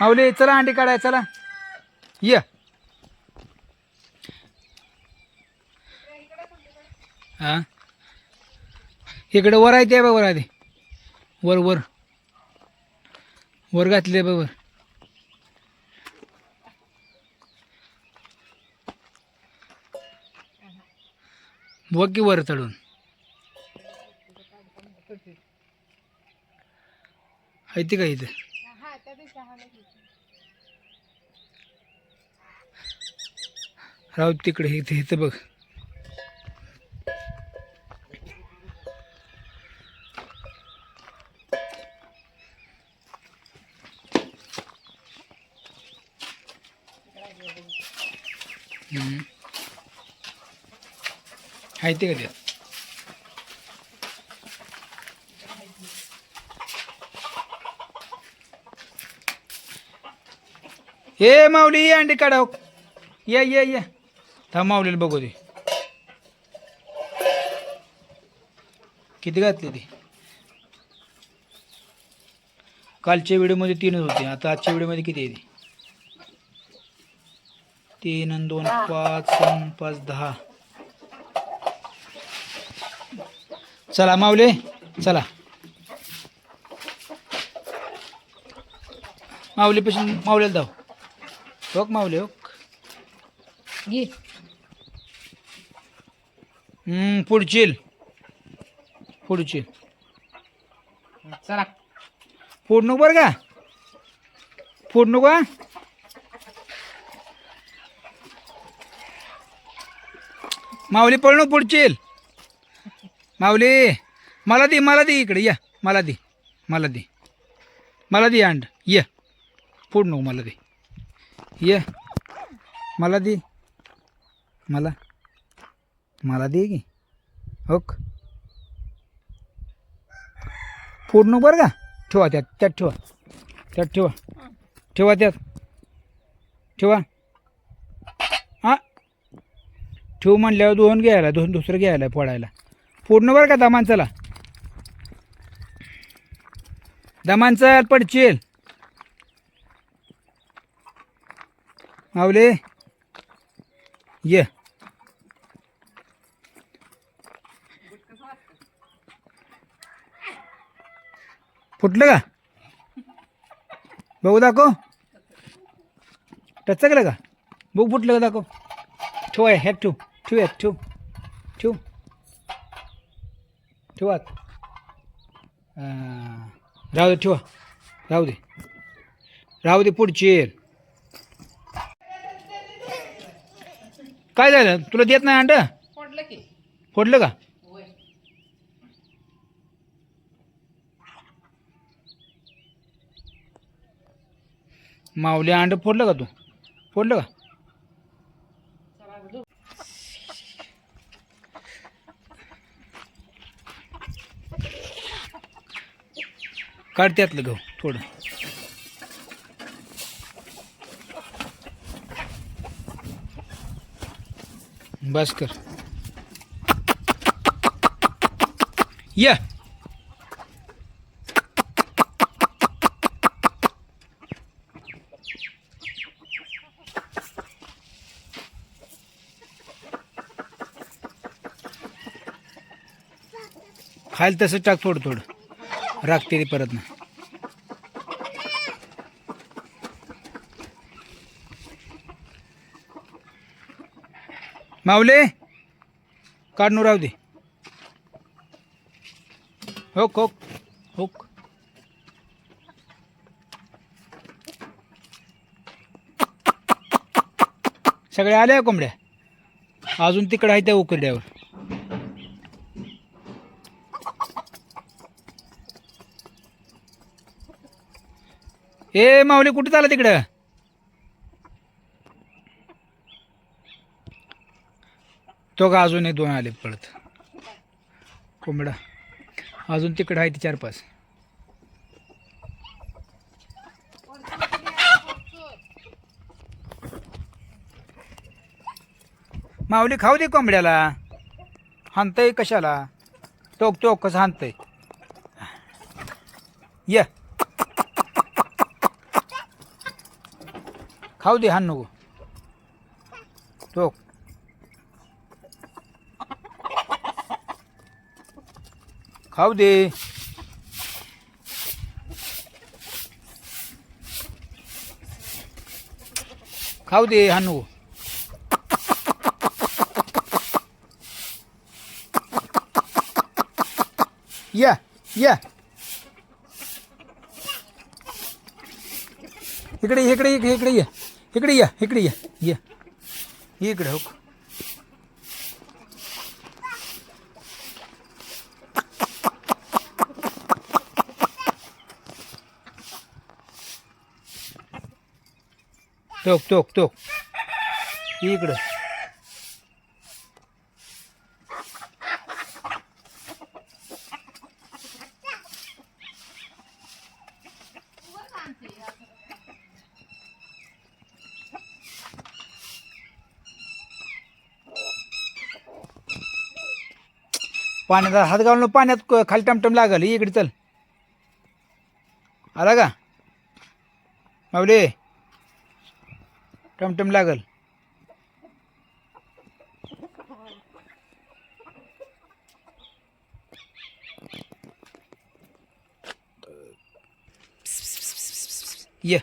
माऊली चला अंडी काढाय चला ये हा इकडे वर आहे ते बघ वर आधी वर वर वर घातले बघ वर बघ की वर चढून आहे ती का इथं राहू तिकडे इथे इथं बघ आहे ते का त्यात ए माऊली ये अंडी काढाव ये ये ये थांब माऊलीला बघू दे किती घातली ती कालच्या व्हिडिओमध्ये 3च होते आता आजच्या व्हिडिओमध्ये किती आहे ती 3 आणि 2 5 3 5 10 चला माऊली चला माऊलीपासून माऊलीला धाव हो माऊली हो पुढचील पुढचील चला फोड नको बरं का फोड नको हा माऊली पळणं पुढचील माऊली मला दे इकडे या मला दे अंड ये फोड नको मला दे ये मला दे मला दे की ओक फोड नको बरं का ठेवा त्यात ठेवा ठेवा हां ठेवू म्हणल्यावर दुसरं घ्यायला फोडायला फोडणं बरं का दमांचा पडचेल माऊली ये फुटलं का बघू दाखव टचकलं का बघू फुटलं का दाखव ठेवा ह्यात ठेवात राहू दे ठेवा राहू दे पुढची काय झालं तुला देत नाही अंड फोडलं की फोडलं का होय माऊली अंड फोडलं का तू फोडलं का काढ त्यातलं गहू थोडं बस कर या खायला तसं टाक थोडं राखते ती परत ना माऊले काढून राहू दे होक सगळे आले कोंबड्या अजून तिकडे आहे त्या उकरड्यावर ए माऊली कुठे चालला तिकडं तो का अजून 1-2 आले पळत कोंबडा अजून तिकडे आहे ते 4-5 माऊली खाऊ दे कोंबड्याला हाणतंय कशाला टोक कसं हाणतंय ये खाऊ दे हाण नको तो खाऊ दे खाऊ दे हाण नको या या इकडे इकडे इकडे इकडे ये इकडे या इकडे या ये इकडे हो टोक टोक टोक इकडं पाण्यात हात घालून पाण्यात खाली टमटम लागल इकडे चल आला का माऊली टमटम लागल ये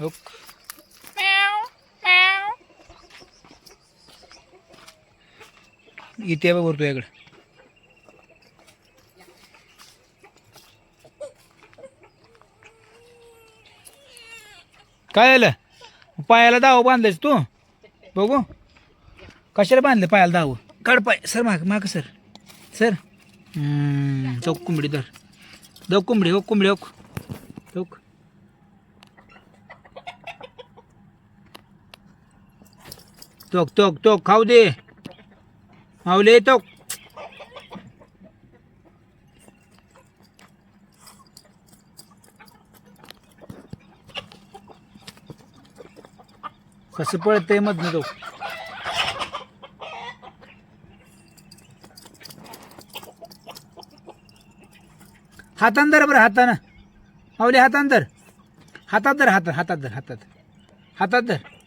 ओक इथे बघ वरतो याकडे काय आलं पायाला दाव बांधलायस तू बघू कशाला बांधलं पायाला दाव काढ पाय सर माग सर सर चौक कोंबडी धर दो कोंबडी हो कोंबडी हो चौक तोक तोक तोक खाऊ दे माऊली तोक कसं पळतंय मधनं तो हातान धर बरं हातानं माऊली हातान धर हातात धर हातात हातात धर हातात हातात धर